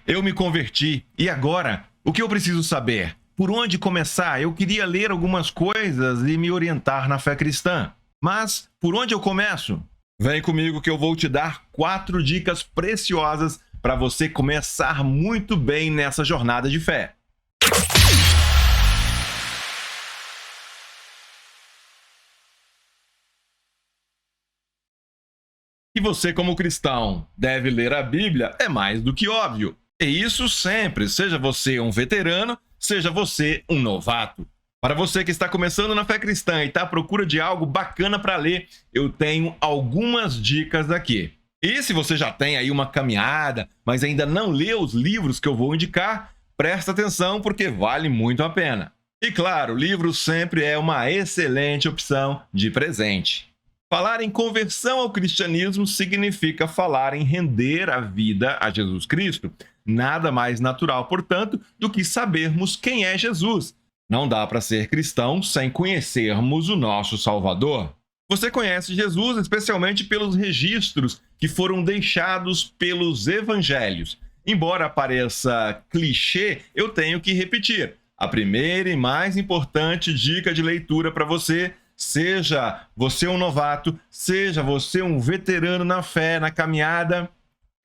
Eu me converti. E agora? O que eu preciso saber? Por onde começar? Eu queria ler algumas coisas e me orientar na fé cristã. Mas por onde eu começo? Vem comigo que eu vou te dar 4 dicas preciosas para você começar muito bem nessa jornada de fé. E você, como cristão, deve ler a Bíblia é mais do que óbvio. E isso sempre, seja você um veterano, seja você um novato. Para você que está começando na fé cristã e está à procura de algo bacana para ler, eu tenho algumas dicas aqui. E se você já tem aí uma caminhada, mas ainda não leu os livros que eu vou indicar, presta atenção porque vale muito a pena. E claro, o livro sempre é uma excelente opção de presente. Falar em conversão ao cristianismo significa falar em render a vida a Jesus Cristo. Nada mais natural, portanto, do que sabermos quem é Jesus. Não dá para ser cristão sem conhecermos o nosso Salvador. Você conhece Jesus especialmente pelos registros que foram deixados pelos evangelhos. Embora pareça clichê, eu tenho que repetir. A primeira e mais importante dica de leitura para você, seja você um novato, seja você um veterano na fé, na caminhada,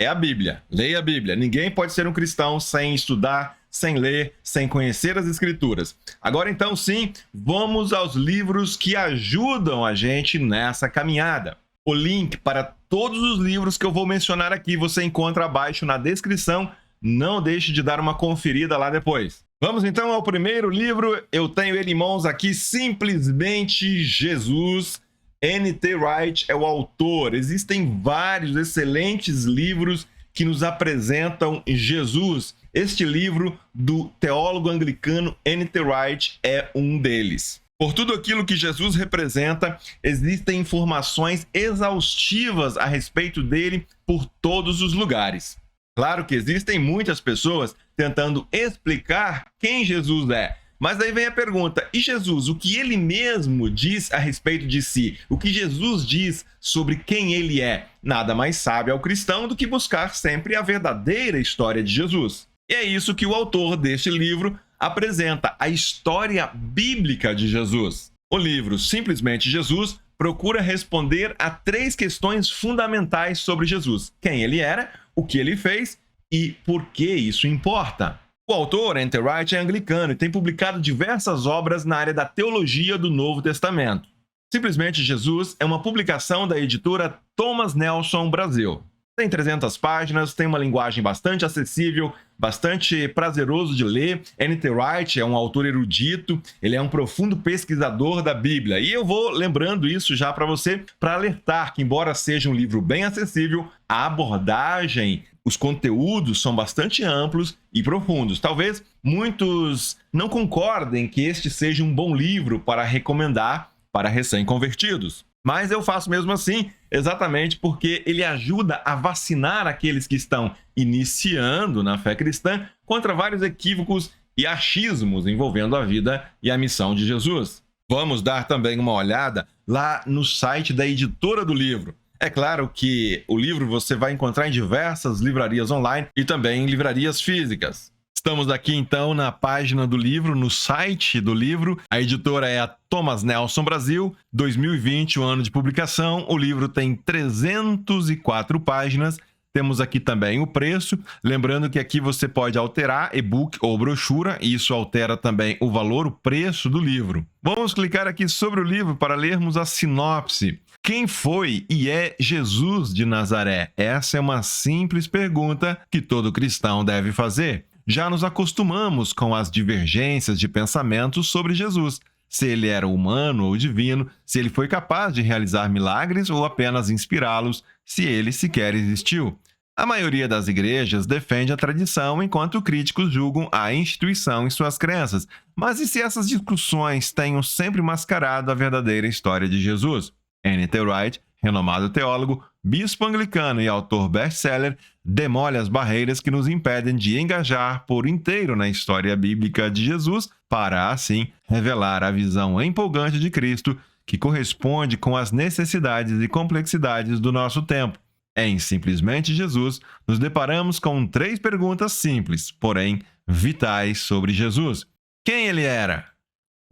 é a Bíblia. Leia a Bíblia. Ninguém pode ser um cristão sem estudar, sem ler, sem conhecer as Escrituras. Agora então sim, vamos aos livros que ajudam a gente nessa caminhada. O link para todos os livros que eu vou mencionar aqui você encontra abaixo na descrição. Não deixe de dar uma conferida lá depois. Vamos então ao primeiro livro. Eu tenho ele em mãos aqui, Simplesmente Jesus. N.T. Wright é o autor. Existem vários excelentes livros que nos apresentam Jesus. Este livro do teólogo anglicano N.T. Wright é um deles. Por tudo aquilo que Jesus representa, existem informações exaustivas a respeito dele por todos os lugares. Claro que existem muitas pessoas tentando explicar quem Jesus é. Mas daí vem a pergunta, e Jesus, o que ele mesmo diz a respeito de si? O que Jesus diz sobre quem ele é? Nada mais sabe ao cristão do que buscar sempre a verdadeira história de Jesus. E é isso que o autor deste livro apresenta, a história bíblica de Jesus. O livro Simplesmente Jesus procura responder a 3 questões fundamentais sobre Jesus. Quem ele era, o que ele fez e por que isso importa. O autor, N.T. Wright, é anglicano e tem publicado diversas obras na área da teologia do Novo Testamento. Simplesmente Jesus é uma publicação da editora Thomas Nelson Brasil. Tem 300 páginas, tem uma linguagem bastante acessível, bastante prazeroso de ler. N.T. Wright é um autor erudito, ele é um profundo pesquisador da Bíblia. E eu vou lembrando isso já para você, para alertar que, embora seja um livro bem acessível, a abordagem, os conteúdos são bastante amplos e profundos. Talvez muitos não concordem que este seja um bom livro para recomendar para recém-convertidos. Mas eu faço mesmo assim, exatamente porque ele ajuda a vacinar aqueles que estão iniciando na fé cristã contra vários equívocos e achismos envolvendo a vida e a missão de Jesus. Vamos dar também uma olhada lá no site da editora do livro. É claro que o livro você vai encontrar em diversas livrarias online e também em livrarias físicas. Estamos aqui então na página do livro, no site do livro. A editora é a Thomas Nelson Brasil, 2020, o ano de publicação. O livro tem 304 páginas. Temos aqui também o preço. Lembrando que aqui você pode alterar e-book ou brochura, e isso altera também o valor, o preço do livro. Vamos clicar aqui sobre o livro para lermos a sinopse. Quem foi e é Jesus de Nazaré? Essa é uma simples pergunta que todo cristão deve fazer. Já nos acostumamos com as divergências de pensamentos sobre Jesus. Se ele era humano ou divino, se ele foi capaz de realizar milagres ou apenas inspirá-los, se ele sequer existiu. A maioria das igrejas defende a tradição, enquanto críticos julgam a instituição e suas crenças. Mas e se essas discussões tenham sempre mascarado a verdadeira história de Jesus? N.T. Wright, renomado teólogo, bispo anglicano e autor best-seller, demole as barreiras que nos impedem de engajar por inteiro na história bíblica de Jesus para, assim, revelar a visão empolgante de Cristo que corresponde com as necessidades e complexidades do nosso tempo. Em Simplesmente Jesus, nos deparamos com 3 perguntas simples, porém vitais sobre Jesus. Quem ele era?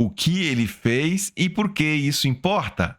O que ele fez e por que isso importa?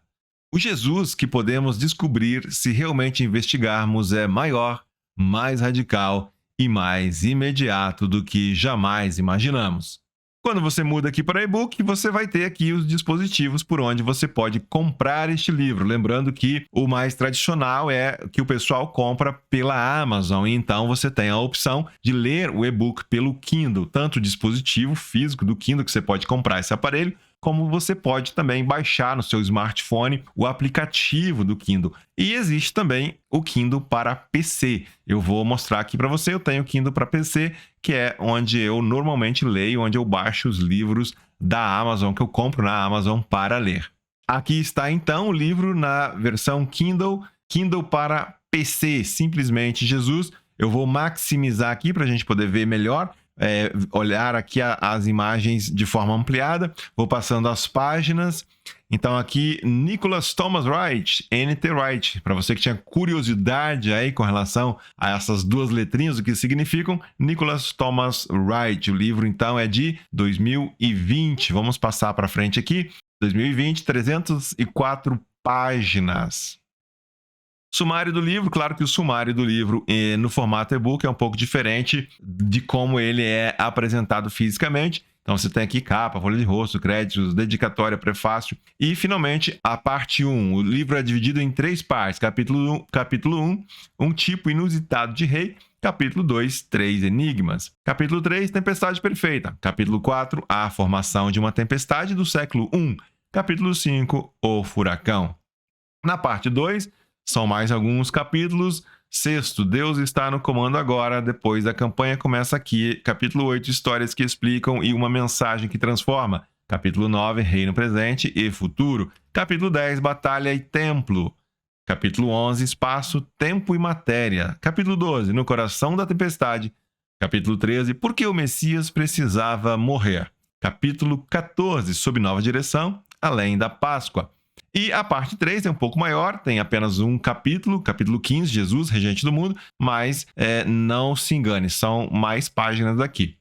O Jesus que podemos descobrir se realmente investigarmos é maior, mais radical e mais imediato do que jamais imaginamos. Quando você muda aqui para e-book, você vai ter aqui os dispositivos por onde você pode comprar este livro. Lembrando que o mais tradicional é que o pessoal compra pela Amazon, e então você tem a opção de ler o e-book pelo Kindle, tanto o dispositivo físico do Kindle, que você pode comprar esse aparelho, como você pode também baixar no seu smartphone o aplicativo do Kindle. E existe também o Kindle para PC. Eu vou mostrar aqui para você, eu tenho o Kindle para PC, que é onde eu normalmente leio, onde eu baixo os livros da Amazon, que eu compro na Amazon para ler. Aqui está então o livro na versão Kindle para PC, Simplesmente Jesus. Eu vou maximizar aqui para a gente poder ver melhor. Olhar aqui as imagens de forma ampliada, vou passando as páginas. Então aqui, Nicholas Thomas Wright, N.T. Wright, para você que tinha curiosidade aí com relação a essas 2 letrinhas, o que significam, Nicholas Thomas Wright. O livro então é de 2020, vamos passar para frente aqui, 2020, 304 páginas. Sumário do livro, claro que o sumário do livro no formato e-book é um pouco diferente de como ele é apresentado fisicamente. Então você tem aqui capa, folha de rosto, créditos, dedicatória, prefácio e finalmente a parte 1. O livro é dividido em 3 partes. Capítulo 1, um tipo inusitado de rei. Capítulo 2, 3 enigmas. Capítulo 3, tempestade perfeita. Capítulo 4, a formação de uma tempestade do século I. Capítulo 5, o furacão. Na parte 2, são mais alguns capítulos. 6º, Deus está no comando agora. Depois da campanha começa aqui. Capítulo 8, histórias que explicam e uma mensagem que transforma. Capítulo 9, reino presente e futuro. Capítulo 10, batalha e templo. Capítulo 11, espaço, tempo e matéria. Capítulo 12, no coração da tempestade. Capítulo 13, por que o Messias precisava morrer. Capítulo 14, sob nova direção, além da Páscoa. E a parte 3 é um pouco maior, tem apenas um capítulo, capítulo 15, Jesus, regente do mundo, mas não se engane, são mais páginas aqui.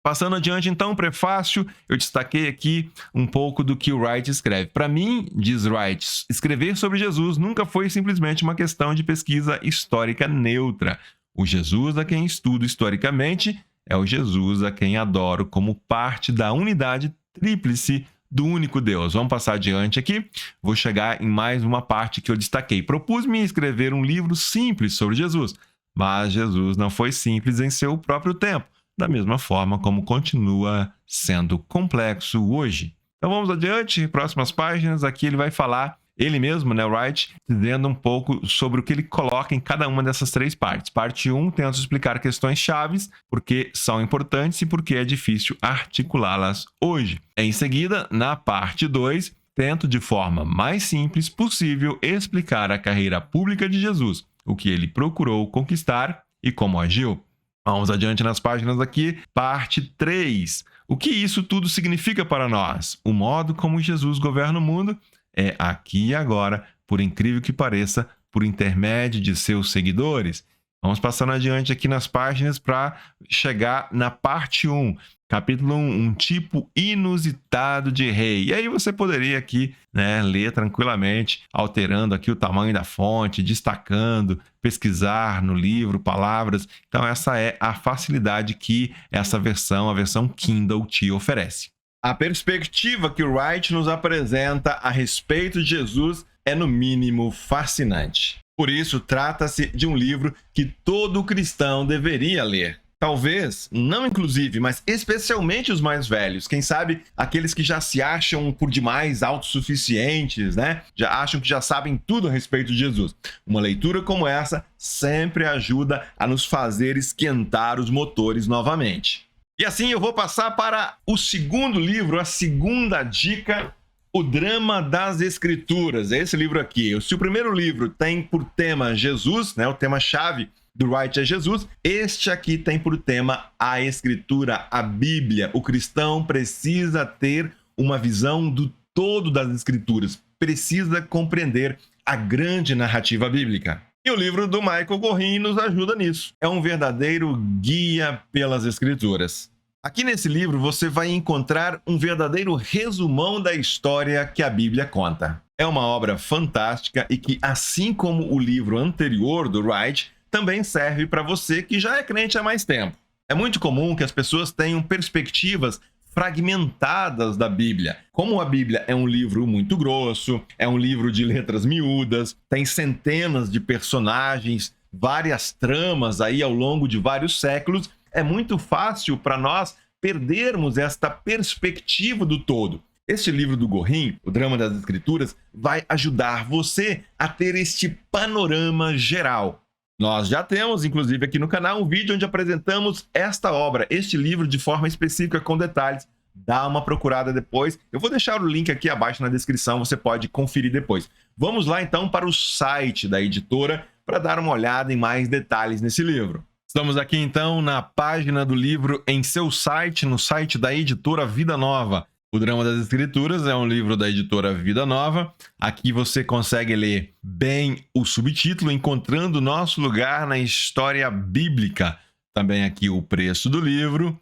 Passando adiante, então, prefácio, eu destaquei aqui um pouco do que o Wright escreve. Para mim, diz Wright, escrever sobre Jesus nunca foi simplesmente uma questão de pesquisa histórica neutra. O Jesus a quem estudo historicamente é o Jesus a quem adoro como parte da unidade tríplice do único Deus. Vamos passar adiante aqui. Vou chegar em mais uma parte que eu destaquei. Propus-me escrever um livro simples sobre Jesus, mas Jesus não foi simples em seu próprio tempo, da mesma forma como continua sendo complexo hoje. Então vamos adiante, próximas páginas. Aqui ele vai falar, ele mesmo, né, Wright, dizendo um pouco sobre o que ele coloca em cada uma dessas 3 partes. Parte 1, tento explicar questões chaves, porque são importantes e porque é difícil articulá-las hoje. Em seguida, na parte 2, tento de forma mais simples possível explicar a carreira pública de Jesus, o que ele procurou conquistar e como agiu. Vamos adiante nas páginas aqui. Parte 3. O que isso tudo significa para nós? O modo como Jesus governa o mundo é aqui e agora, por incrível que pareça, por intermédio de seus seguidores. Vamos passando adiante aqui nas páginas para chegar na parte 1. Capítulo 1, um tipo inusitado de rei. E aí você poderia aqui, ler tranquilamente, alterando aqui o tamanho da fonte, destacando, pesquisar no livro palavras. Então essa é a facilidade que essa versão, a versão Kindle, te oferece. A perspectiva que o Wright nos apresenta a respeito de Jesus é, no mínimo, fascinante. Por isso, trata-se de um livro que todo cristão deveria ler. Talvez, não inclusive, mas especialmente os mais velhos. Quem sabe aqueles que já se acham por demais autossuficientes, Já acham que já sabem tudo a respeito de Jesus. Uma leitura como essa sempre ajuda a nos fazer esquentar os motores novamente. E assim eu vou passar para o segundo livro, a segunda dica, O Drama das Escrituras. É esse livro aqui. Se o primeiro livro tem por tema Jesus, o tema-chave do Wright é Jesus, este aqui tem por tema a Escritura, a Bíblia. O cristão precisa ter uma visão do todo das Escrituras, precisa compreender a grande narrativa bíblica. E o livro do Michael Gorin nos ajuda nisso. É um verdadeiro guia pelas Escrituras. Aqui nesse livro você vai encontrar um verdadeiro resumão da história que a Bíblia conta. É uma obra fantástica e que, assim como o livro anterior do Wright, também serve para você que já é crente há mais tempo. É muito comum que as pessoas tenham perspectivas fragmentadas da Bíblia. Como a Bíblia é um livro muito grosso, é um livro de letras miúdas, tem centenas de personagens, várias tramas aí ao longo de vários séculos, é muito fácil para nós perdermos esta perspectiva do todo. Este livro do Gorin, O Drama das Escrituras, vai ajudar você a ter este panorama geral. Nós já temos, inclusive, aqui no canal, um vídeo onde apresentamos esta obra, este livro, de forma específica, com detalhes. Dá uma procurada depois. Eu vou deixar o link aqui abaixo na descrição, você pode conferir depois. Vamos lá, então, para o site da editora para dar uma olhada em mais detalhes nesse livro. Estamos aqui, então, na página do livro em seu site, no site da editora Vida Nova. O Drama das Escrituras é um livro da editora Vida Nova. Aqui você consegue ler bem o subtítulo, Encontrando Nosso Lugar na História Bíblica. Também aqui o preço do livro.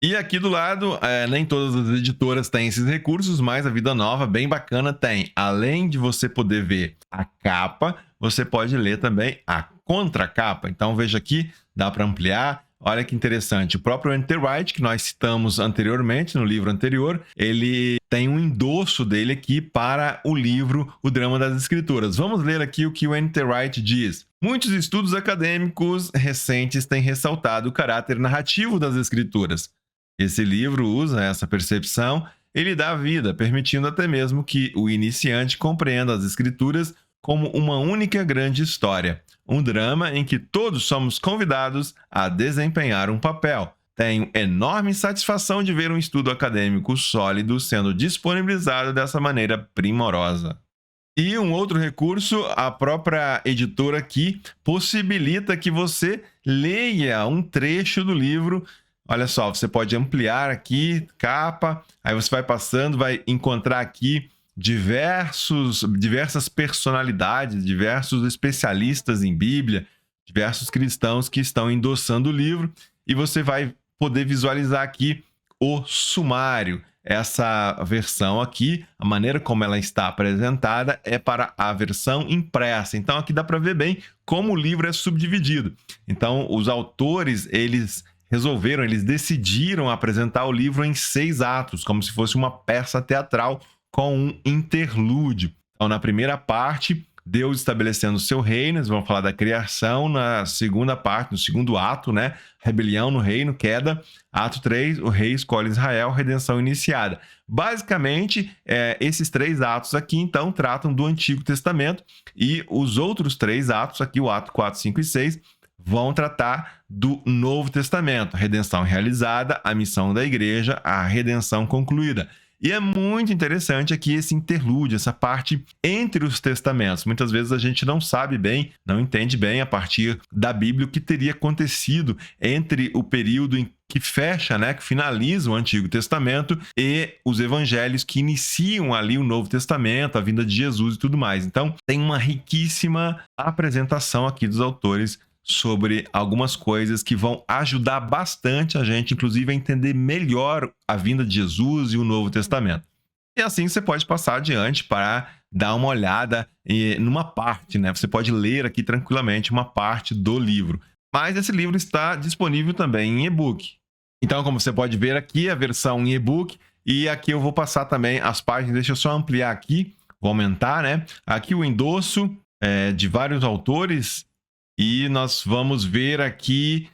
E aqui do lado, nem todas as editoras têm esses recursos, mas a Vida Nova, bem bacana, tem. Além de você poder ver a capa, você pode ler também a contracapa. Então veja aqui, dá para ampliar. Olha que interessante, o próprio N.T. Wright, que nós citamos anteriormente, no livro anterior, ele tem um endosso dele aqui para o livro O Drama das Escrituras. Vamos ler aqui o que o N.T. Wright diz. Muitos estudos acadêmicos recentes têm ressaltado o caráter narrativo das Escrituras. Esse livro usa essa percepção e lhe dá vida, permitindo até mesmo que o iniciante compreenda as Escrituras como uma única grande história. Um drama em que todos somos convidados a desempenhar um papel. Tenho enorme satisfação de ver um estudo acadêmico sólido sendo disponibilizado dessa maneira primorosa. E um outro recurso, a própria editora aqui possibilita que você leia um trecho do livro. Olha só, você pode ampliar aqui, capa, aí você vai passando, vai encontrar aqui diversas personalidades, diversos especialistas em Bíblia, diversos cristãos que estão endossando o livro, e você vai poder visualizar aqui o sumário. Essa versão aqui, a maneira como ela está apresentada é para a versão impressa. Então aqui dá para ver bem como o livro é subdividido. Então os autores, eles decidiram apresentar o livro em 6 atos, como se fosse uma peça teatral com um interlúdio. Então, na primeira parte, Deus estabelecendo o seu reino, eles vão falar da criação. Na segunda parte, no segundo ato, né? Rebelião no reino, queda. Ato 3, o rei escolhe Israel, redenção iniciada. Basicamente, esses 3 atos aqui, então, tratam do Antigo Testamento, e os outros 3 atos aqui, o ato 4, 5 e 6, vão tratar do Novo Testamento. A redenção realizada, a missão da igreja, a redenção concluída. E é muito interessante aqui esse interlúdio, essa parte entre os testamentos. Muitas vezes a gente não sabe bem, não entende bem a partir da Bíblia o que teria acontecido entre o período em que fecha, né, que finaliza o Antigo Testamento, e os evangelhos que iniciam ali o Novo Testamento, a vinda de Jesus e tudo mais. Então, tem uma riquíssima apresentação aqui dos autores sobre algumas coisas que vão ajudar bastante a gente, inclusive, a entender melhor a vinda de Jesus e o Novo Testamento. E assim você pode passar adiante para dar uma olhada numa parte, né? Você pode ler aqui tranquilamente uma parte do livro. Mas esse livro está disponível também em e-book. Então, como você pode ver aqui, a versão em e-book, e aqui eu vou passar também as páginas, deixa eu só ampliar aqui, vou aumentar, né? Aqui o endosso de vários autores. E nós vamos ver aqui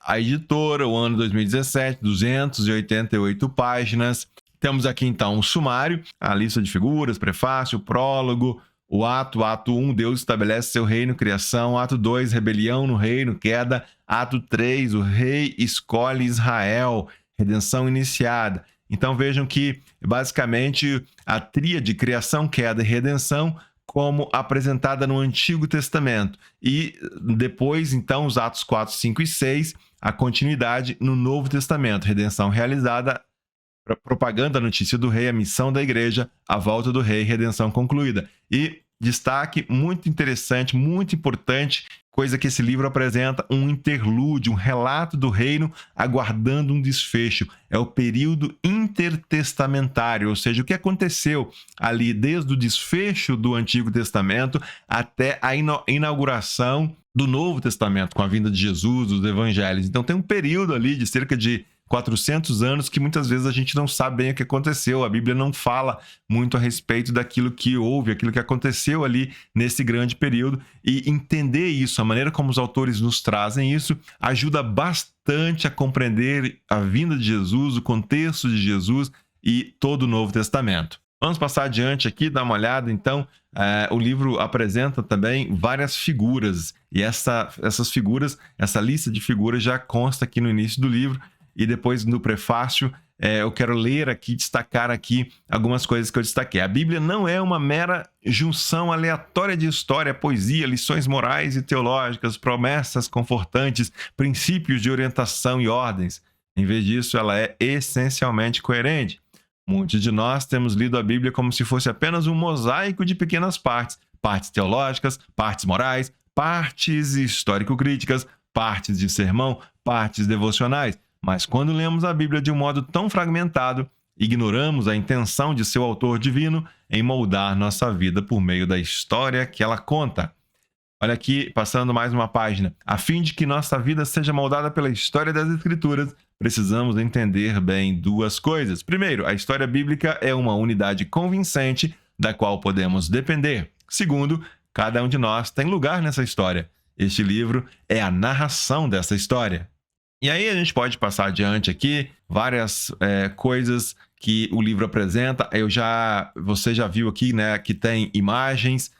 a editora, o ano 2017, 288 páginas. Temos aqui, então, o sumário, a lista de figuras, prefácio, prólogo, o ato 1, Deus estabelece seu reino, criação. Ato 2, rebelião no reino, queda. Ato 3, o rei escolhe Israel, redenção iniciada. Então, vejam que, basicamente, a tríade criação, queda e redenção, como apresentada no Antigo Testamento. E depois, então, os atos 4, 5 e 6, a continuidade no Novo Testamento. Redenção realizada, propaganda, a notícia do rei, a missão da igreja, a volta do rei, redenção concluída. E destaque muito interessante, muito importante, coisa que esse livro apresenta, um interlúdio, um relato do reino aguardando um desfecho. É o período intertestamentário, ou seja, o que aconteceu ali desde o desfecho do Antigo Testamento até a inauguração do Novo Testamento, com a vinda de Jesus, dos evangelhos. Então tem um período ali de cerca de 400 anos que muitas vezes a gente não sabe bem o que aconteceu. A Bíblia não fala muito a respeito daquilo que houve, aquilo que aconteceu ali nesse grande período. E entender isso, a maneira como os autores nos trazem isso, ajuda bastante a compreender a vinda de Jesus, o contexto de Jesus e todo o Novo Testamento. Vamos passar adiante aqui, dar uma olhada. Então, o livro apresenta também várias figuras. E essas figuras, essa lista de figuras já consta aqui no início do livro. E depois, no prefácio, eu quero ler aqui, destacar aqui algumas coisas que eu destaquei. A Bíblia não é uma mera junção aleatória de história, poesia, lições morais e teológicas, promessas confortantes, princípios de orientação e ordens. Em vez disso, ela é essencialmente coerente. Muitos de nós temos lido a Bíblia como se fosse apenas um mosaico de pequenas partes, partes teológicas, partes morais, partes histórico-críticas, partes de sermão, partes devocionais. Mas quando lemos a Bíblia de um modo tão fragmentado, ignoramos a intenção de seu autor divino em moldar nossa vida por meio da história que ela conta. Olha aqui, passando mais uma página. A fim de que nossa vida seja moldada pela história das Escrituras, precisamos entender bem duas coisas. Primeiro, a história bíblica é uma unidade convincente da qual podemos depender. Segundo, cada um de nós tem lugar nessa história. Este livro é a narração dessa história. E aí a gente pode passar adiante aqui, várias coisas que o livro apresenta. Você já viu aqui, né, que tem imagens.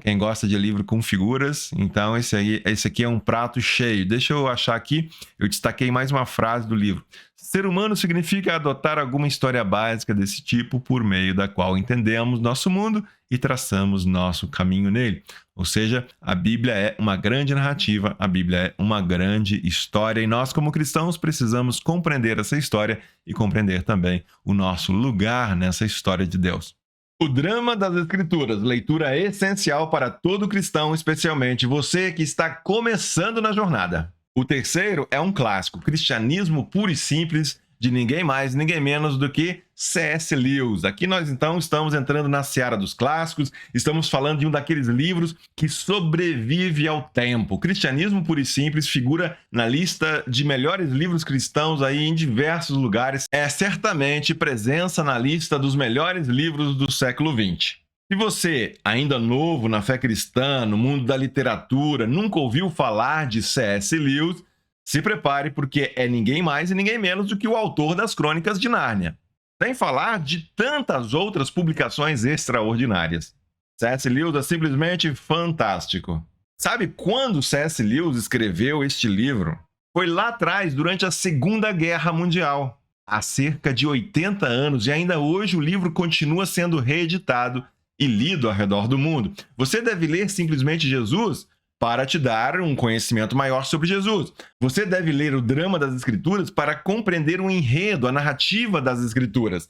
Quem gosta de livro com figuras, então esse aqui é um prato cheio. Deixa eu achar aqui, eu destaquei mais uma frase do livro. Ser humano significa adotar alguma história básica desse tipo por meio da qual entendemos nosso mundo e traçamos nosso caminho nele. Ou seja, a Bíblia é uma grande narrativa, a Bíblia é uma grande história e nós como cristãos precisamos compreender essa história e compreender também o nosso lugar nessa história de Deus. O drama das Escrituras, leitura essencial para todo cristão, especialmente você que está começando na jornada. O terceiro é um clássico, Cristianismo Puro e Simples, de ninguém mais, ninguém menos do que C.S. Lewis. Aqui nós então estamos entrando na seara dos clássicos, estamos falando de um daqueles livros que sobrevive ao tempo. Cristianismo Puro e Simples figura na lista de melhores livros cristãos aí em diversos lugares. É certamente presença na lista dos melhores livros do século XX. Se você, ainda novo na fé cristã, no mundo da literatura, nunca ouviu falar de C.S. Lewis, se prepare porque é ninguém mais e ninguém menos do que o autor das Crônicas de Nárnia. Sem falar de tantas outras publicações extraordinárias. C.S. Lewis é simplesmente fantástico. Sabe quando C.S. Lewis escreveu este livro? Foi lá atrás, durante a Segunda Guerra Mundial. Há cerca de 80 anos e ainda hoje o livro continua sendo reeditado e lido ao redor do mundo. Você deve ler simplesmente Jesus para te dar um conhecimento maior sobre Jesus. Você deve ler o drama das Escrituras para compreender o enredo, a narrativa das Escrituras.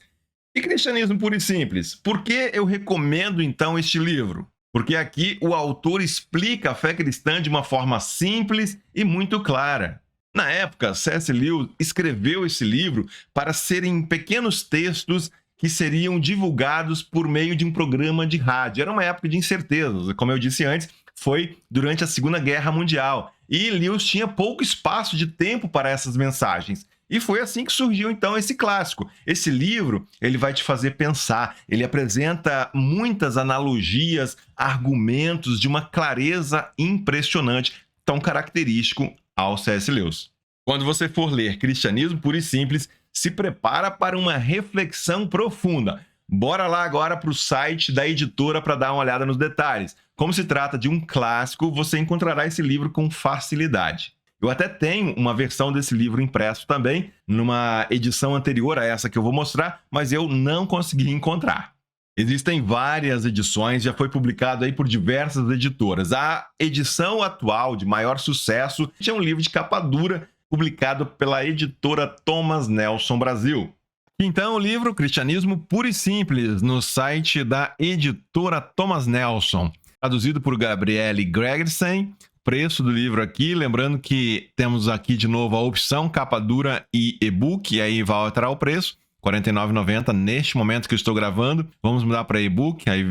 E Cristianismo Puro e Simples? Por que eu recomendo então este livro? Porque aqui o autor explica a fé cristã de uma forma simples e muito clara. Na época, C.S. Lewis escreveu esse livro para serem pequenos textos que seriam divulgados por meio de um programa de rádio. Era uma época de incertezas, como eu disse antes, foi durante a Segunda Guerra Mundial. E Lewis tinha pouco espaço de tempo para essas mensagens. E foi assim que surgiu, então, esse clássico. Esse livro, ele vai te fazer pensar. Ele apresenta muitas analogias, argumentos de uma clareza impressionante, tão característico ao C.S. Lewis. Quando você for ler Cristianismo Puro e Simples, se prepara para uma reflexão profunda. Bora lá agora para o site da editora para dar uma olhada nos detalhes. Como se trata de um clássico, você encontrará esse livro com facilidade. Eu até tenho uma versão desse livro impresso também, numa edição anterior a essa que eu vou mostrar, mas eu não consegui encontrar. Existem várias edições, já foi publicado aí por diversas editoras. A edição atual de maior sucesso é um livro de capa dura, publicado pela editora Thomas Nelson Brasil. Então, o livro Cristianismo Puro e Simples, no site da editora Thomas Nelson, traduzido por Gabriele Gregersen. Preço do livro aqui, lembrando que temos aqui de novo a opção capa dura e e-book, e aí vai alterar o preço, R$ 49,90 neste momento que eu estou gravando. Vamos mudar para e-book, aí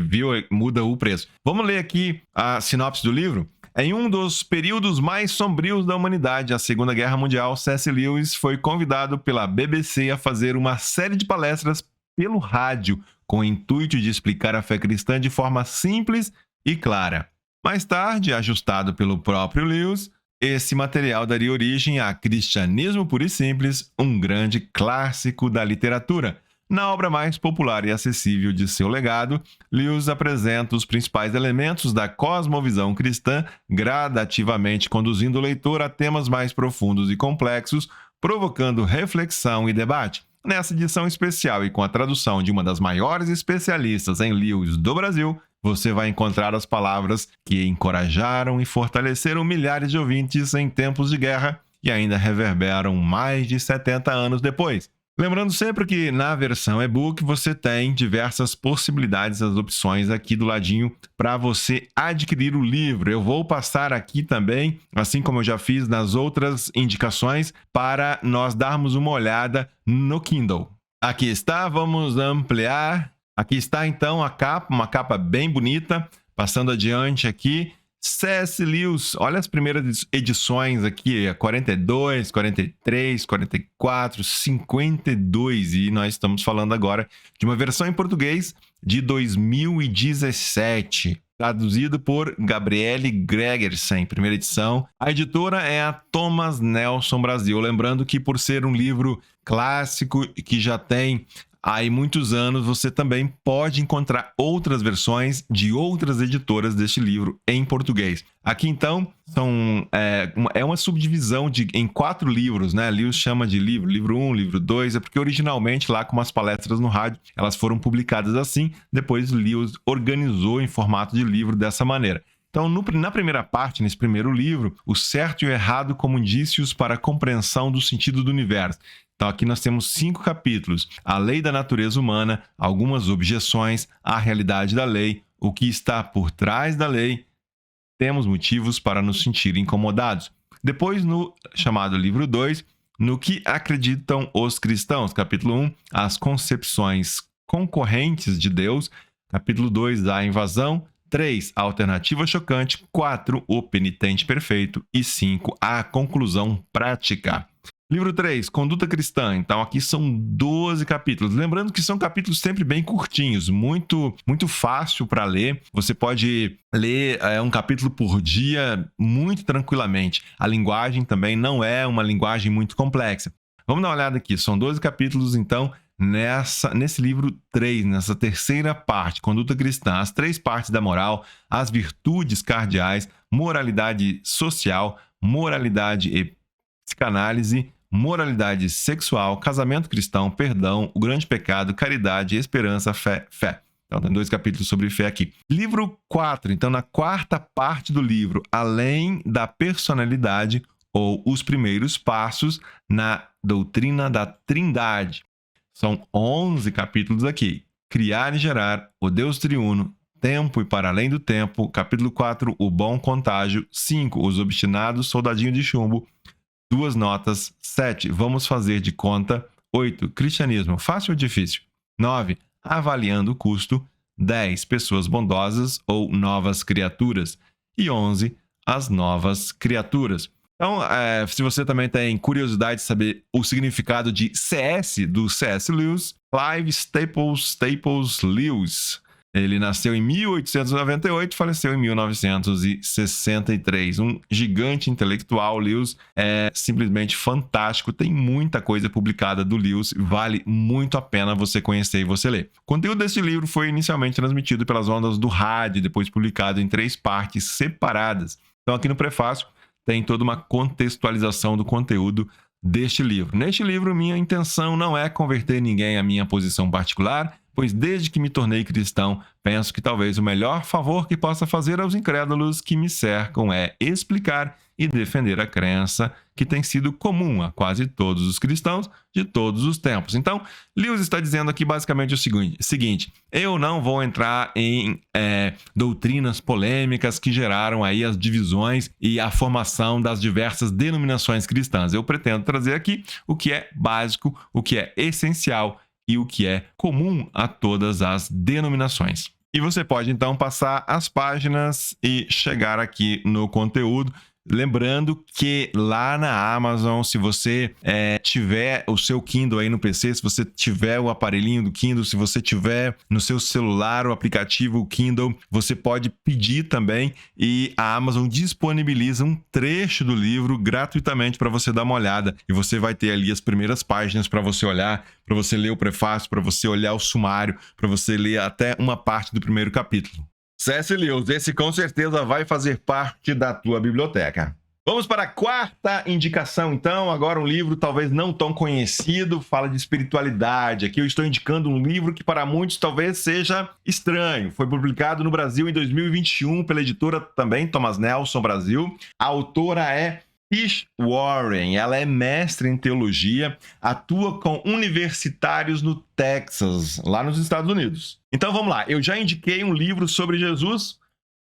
muda o preço. Vamos ler aqui a sinopse do livro. Em um dos períodos mais sombrios da humanidade, a Segunda Guerra Mundial, C.S. Lewis foi convidado pela BBC a fazer uma série de palestras pelo rádio, com o intuito de explicar a fé cristã de forma simples e clara. Mais tarde, ajustado pelo próprio Lewis, esse material daria origem a Cristianismo Puro e Simples, um grande clássico da literatura. Na obra mais popular e acessível de seu legado, Lewis apresenta os principais elementos da cosmovisão cristã, gradativamente conduzindo o leitor a temas mais profundos e complexos, provocando reflexão e debate. Nessa edição especial e com a tradução de uma das maiores especialistas em Lewis do Brasil, você vai encontrar as palavras que encorajaram e fortaleceram milhares de ouvintes em tempos de guerra e ainda reverberam mais de 70 anos depois. Lembrando sempre que na versão e-book você tem diversas possibilidades, as opções aqui do ladinho para você adquirir o livro. Eu vou passar aqui também, assim como eu já fiz nas outras indicações, para nós darmos uma olhada no Kindle. Aqui está, vamos ampliar. Aqui está então a capa, uma capa bem bonita. Passando adiante aqui, C.S. Lewis, olha as primeiras edições aqui, 42, 43, 44, 52, e nós estamos falando agora de uma versão em português de 2017, traduzido por Gabriele Gregersen, primeira edição. A editora é a Thomas Nelson Brasil, lembrando que por ser um livro clássico que já tem há muitos anos, você também pode encontrar outras versões de outras editoras deste livro em português. Aqui, então, é uma subdivisão em 4 livros, né? Lewis chama de livro 1, livro 2, é porque originalmente, lá com as palestras no rádio, elas foram publicadas assim, depois Lewis organizou em formato de livro dessa maneira. Então, na primeira parte, nesse primeiro livro, o certo e o errado como indícios para a compreensão do sentido do universo. Então, aqui nós temos 5 capítulos. A lei da natureza humana, algumas objeções à realidade da lei, o que está por trás da lei, temos motivos para nos sentir incomodados. Depois, no chamado livro 2, no que acreditam os cristãos. Capítulo 1, as concepções concorrentes de Deus. Capítulo 2, a invasão. 3, a alternativa chocante. 4, o penitente perfeito. E 5, a conclusão prática. Livro 3, Conduta Cristã. Então, aqui são 12 capítulos. Lembrando que são capítulos sempre bem curtinhos, muito fácil para ler. Você pode ler um capítulo por dia muito tranquilamente. A linguagem também não é uma linguagem muito complexa. Vamos dar uma olhada aqui. São 12 capítulos, então, nesse livro 3, nessa terceira parte, Conduta Cristã. As 3 partes da moral, as virtudes cardeais, moralidade social, moralidade e psicanálise, moralidade sexual, casamento cristão, perdão, o grande pecado, caridade, esperança, fé. Então, tem 2 capítulos sobre fé aqui. Livro 4, então, na 4ª parte do livro, além da personalidade ou os primeiros passos na doutrina da Trindade. São 11 capítulos aqui. Criar e gerar, o Deus triuno, tempo e para além do tempo. Capítulo 4, o bom contágio. 5, os obstinados, soldadinho de chumbo. 2 notas. 7, vamos fazer de conta. 8, cristianismo, fácil ou difícil? 9, avaliando o custo. 10, pessoas bondosas ou novas criaturas. E 11, as novas criaturas. Então, se você também tem curiosidade de saber o significado de CS, do C.S. Lewis, Clive Staples Lewis. Ele nasceu em 1898 e faleceu em 1963. Um gigante intelectual. Lewis é simplesmente fantástico. Tem muita coisa publicada do Lewis. Vale muito a pena você conhecer e você ler. O conteúdo desse livro foi inicialmente transmitido pelas ondas do rádio, depois publicado em 3 partes separadas. Então, aqui no prefácio, tem toda uma contextualização do conteúdo deste livro. Neste livro, minha intenção não é converter ninguém à minha posição particular, pois desde que me tornei cristão, penso que talvez o melhor favor que possa fazer aos incrédulos que me cercam é explicar e defender a crença que tem sido comum a quase todos os cristãos de todos os tempos. Então, Lewis está dizendo aqui basicamente o seguinte: eu não vou entrar em doutrinas polêmicas que geraram aí as divisões e a formação das diversas denominações cristãs. Eu pretendo trazer aqui o que é básico, o que é essencial e o que é comum a todas as denominações. E você pode então passar as páginas e chegar aqui no conteúdo. Lembrando que lá na Amazon, se você tiver o seu Kindle aí no PC, se você tiver o aparelhinho do Kindle, se você tiver no seu celular o aplicativo Kindle, você pode pedir também e a Amazon disponibiliza um trecho do livro gratuitamente para você dar uma olhada. E você vai ter ali as primeiras páginas para você olhar, para você ler o prefácio, para você olhar o sumário, para você ler até uma parte do primeiro capítulo. C.S. Lewis, esse com certeza vai fazer parte da tua biblioteca. Vamos para a quarta indicação, então. Agora um livro talvez não tão conhecido, fala de espiritualidade. Aqui eu estou indicando um livro que para muitos talvez seja estranho. Foi publicado no Brasil em 2021 pela editora também, Thomas Nelson Brasil. A autora é Tish Warren. Ela é mestre em teologia, atua com universitários no Texas, lá nos Estados Unidos. Então vamos lá, eu já indiquei um livro sobre Jesus,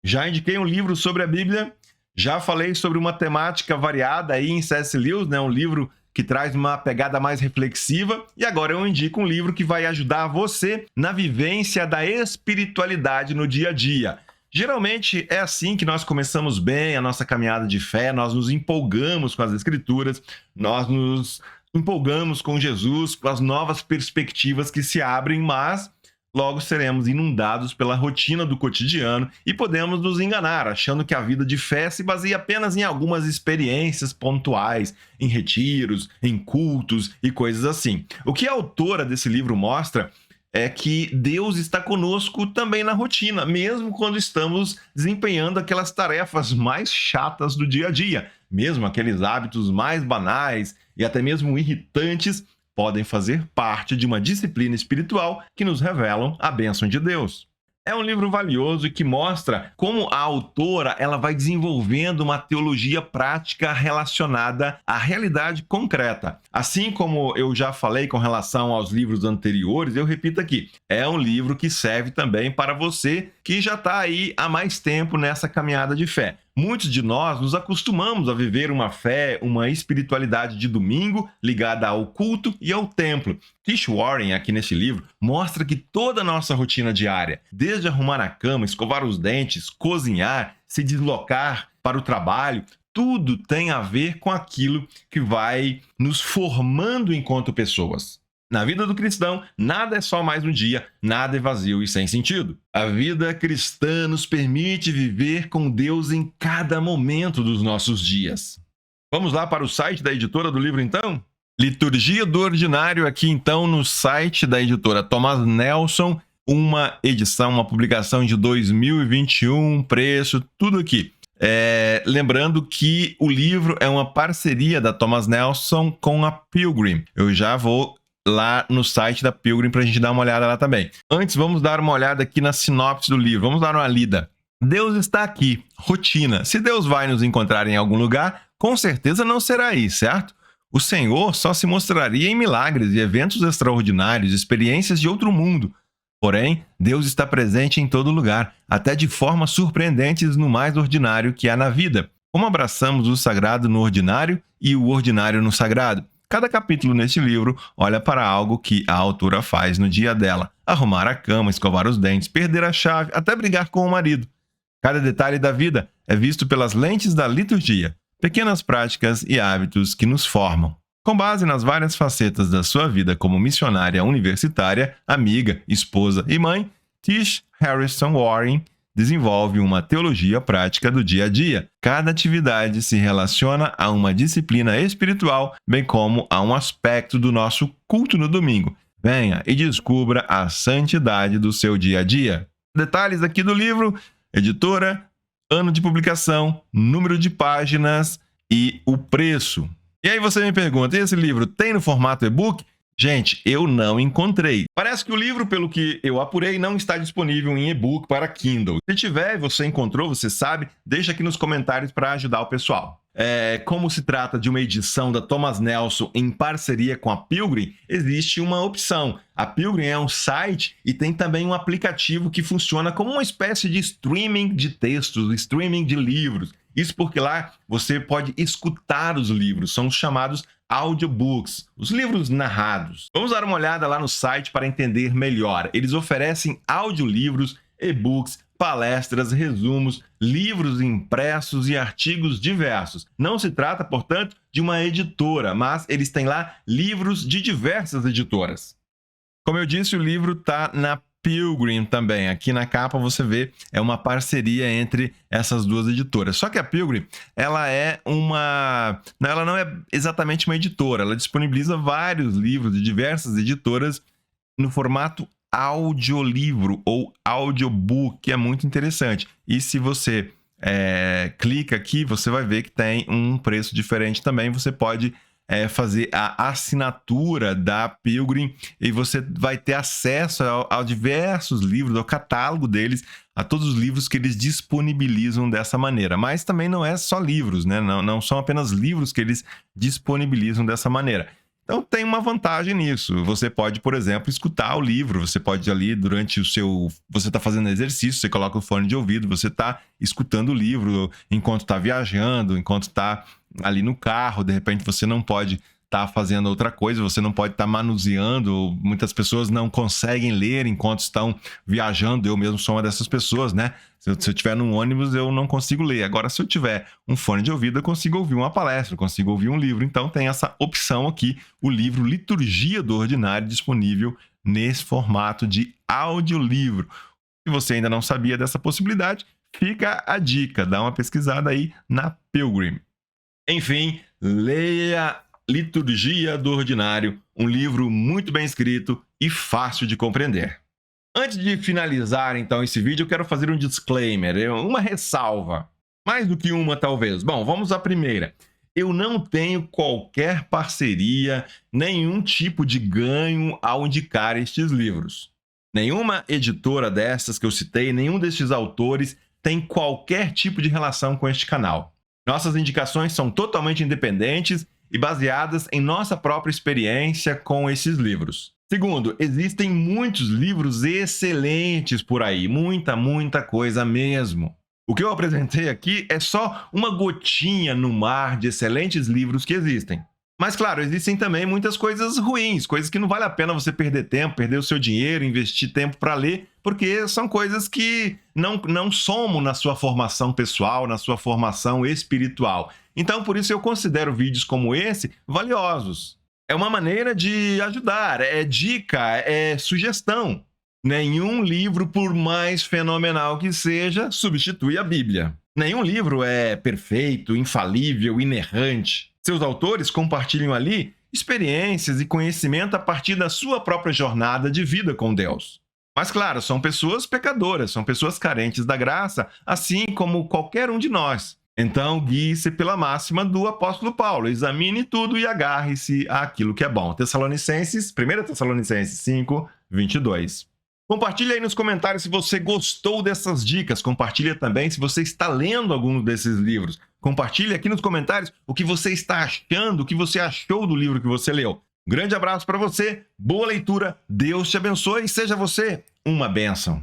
já indiquei um livro sobre a Bíblia, já falei sobre uma temática variada aí em C.S. Lewis, né? Um livro que traz uma pegada mais reflexiva, e agora eu indico um livro que vai ajudar você na vivência da espiritualidade no dia a dia. Geralmente é assim que nós começamos bem a nossa caminhada de fé, nós nos empolgamos com as Escrituras, nós nos empolgamos com Jesus, com as novas perspectivas que se abrem, mas logo seremos inundados pela rotina do cotidiano e podemos nos enganar, achando que a vida de fé se baseia apenas em algumas experiências pontuais, em retiros, em cultos e coisas assim. O que a autora desse livro mostra é que Deus está conosco também na rotina, mesmo quando estamos desempenhando aquelas tarefas mais chatas do dia a dia. Mesmo aqueles hábitos mais banais e até mesmo irritantes podem fazer parte de uma disciplina espiritual que nos revelam a bênção de Deus. É um livro valioso e que mostra como a autora ela vai desenvolvendo uma teologia prática relacionada à realidade concreta. Assim como eu já falei com relação aos livros anteriores, eu repito aqui, é um livro que serve também para você que já está aí há mais tempo nessa caminhada de fé. Muitos de nós nos acostumamos a viver uma fé, uma espiritualidade de domingo ligada ao culto e ao templo. Tish Warren, aqui neste livro, mostra que toda a nossa rotina diária, desde arrumar a cama, escovar os dentes, cozinhar, se deslocar para o trabalho, tudo tem a ver com aquilo que vai nos formando enquanto pessoas. Na vida do cristão, nada é só mais um dia, nada é vazio e sem sentido. A vida cristã nos permite viver com Deus em cada momento dos nossos dias. Vamos lá para o site da editora do livro, então? Liturgia do Ordinário, aqui então no site da editora Thomas Nelson, uma edição, uma publicação de 2021, preço, tudo aqui. Lembrando que o livro é uma parceria da Thomas Nelson com a Pilgrim. Eu já vou lá no site da Pilgrim para a gente dar uma olhada lá também. Antes, vamos dar uma olhada aqui na sinopse do livro. Vamos dar uma lida. Deus está aqui. Rotina. Se Deus vai nos encontrar em algum lugar, com certeza não será aí, certo? O Senhor só se mostraria em milagres e eventos extraordinários, experiências de outro mundo. Porém, Deus está presente em todo lugar, até de formas surpreendentes no mais ordinário que há na vida. Como abraçamos o sagrado no ordinário e o ordinário no sagrado? Cada capítulo neste livro olha para algo que a autora faz no dia dela. Arrumar a cama, escovar os dentes, perder a chave, até brigar com o marido. Cada detalhe da vida é visto pelas lentes da liturgia. Pequenas práticas e hábitos que nos formam. Com base nas várias facetas da sua vida como missionária universitária, amiga, esposa e mãe, Tish Harrison Warren desenvolve uma teologia prática do dia a dia. Cada atividade se relaciona a uma disciplina espiritual, bem como a um aspecto do nosso culto no domingo. Venha e descubra a santidade do seu dia a dia. Detalhes aqui do livro, editora, ano de publicação, número de páginas e o preço. E aí você me pergunta, esse livro tem no formato e-book? Gente, eu não encontrei. Parece que o livro, pelo que eu apurei, não está disponível em e-book para Kindle. Se tiver e você encontrou, você sabe, deixa aqui nos comentários para ajudar o pessoal. Como se trata de uma edição da Thomas Nelson em parceria com a Pilgrim, existe uma opção. A Pilgrim é um site e tem também um aplicativo que funciona como uma espécie de streaming de textos, streaming de livros. Isso porque lá você pode escutar os livros, são os chamados audiobooks, os livros narrados. Vamos dar uma olhada lá no site para entender melhor. Eles oferecem audiolivros, e-books, palestras, resumos, livros impressos e artigos diversos. Não se trata, portanto, de uma editora, mas eles têm lá livros de diversas editoras. Como eu disse, o livro está na Pilgrim também. Aqui na capa você vê, é uma parceria entre essas duas editoras. Só que a Pilgrim, ela não é exatamente uma editora, ela disponibiliza vários livros de diversas editoras no formato audiolivro ou audiobook, que é muito interessante. E se você clica aqui, você vai ver que tem um preço diferente também. Você pode fazer a assinatura da Pilgrim e você vai ter acesso a diversos livros, ao catálogo deles, a todos os livros que eles disponibilizam dessa maneira. Mas também não é só livros, né? Não são apenas livros que eles disponibilizam dessa maneira. Então tem uma vantagem nisso. Você pode, por exemplo, escutar o livro. Você pode ali durante você está fazendo exercício, você coloca o fone de ouvido, você está escutando o livro enquanto está viajando, enquanto está ali no carro. De repente você não pode estar fazendo outra coisa, você não pode estar manuseando. Muitas pessoas não conseguem ler enquanto estão viajando. Eu mesmo sou uma dessas pessoas, né? Se eu estiver num ônibus, eu não consigo ler. Agora, se eu tiver um fone de ouvido, eu consigo ouvir uma palestra, eu consigo ouvir um livro. Então, tem essa opção aqui, o livro Liturgia do Ordinário, disponível nesse formato de audiolivro. Se você ainda não sabia dessa possibilidade, fica a dica, dá uma pesquisada aí na Pilgrim. Enfim, leia Liturgia do Ordinário, um livro muito bem escrito e fácil de compreender. Antes de finalizar, então, esse vídeo, eu quero fazer um disclaimer, uma ressalva. Mais do que uma, talvez. Bom, vamos à primeira. Eu não tenho qualquer parceria, nenhum tipo de ganho ao indicar estes livros. Nenhuma editora dessas que eu citei, nenhum destes autores tem qualquer tipo de relação com este canal. Nossas indicações são totalmente independentes e baseadas em nossa própria experiência com esses livros. Segundo, existem muitos livros excelentes por aí, muita coisa mesmo. O que eu apresentei aqui é só uma gotinha no mar de excelentes livros que existem. Mas claro, existem também muitas coisas ruins, coisas que não vale a pena você perder tempo, perder o seu dinheiro, investir tempo para ler, porque são coisas que não somam na sua formação pessoal, na sua formação espiritual. Então, por isso eu considero vídeos como esse valiosos. É uma maneira de ajudar, é dica, é sugestão. Nenhum livro, por mais fenomenal que seja, substitui a Bíblia. Nenhum livro é perfeito, infalível, inerrante. Seus autores compartilham ali experiências e conhecimento a partir da sua própria jornada de vida com Deus. Mas claro, são pessoas pecadoras, são pessoas carentes da graça, assim como qualquer um de nós. Então, guie-se pela máxima do apóstolo Paulo, examine tudo e agarre-se àquilo que é bom. 1 Tessalonicenses 5, 22. Compartilhe aí nos comentários se você gostou dessas dicas, compartilhe também se você está lendo algum desses livros. Compartilhe aqui nos comentários o que você está achando, o que você achou do livro que você leu. Um grande abraço para você, boa leitura, Deus te abençoe e seja você uma bênção.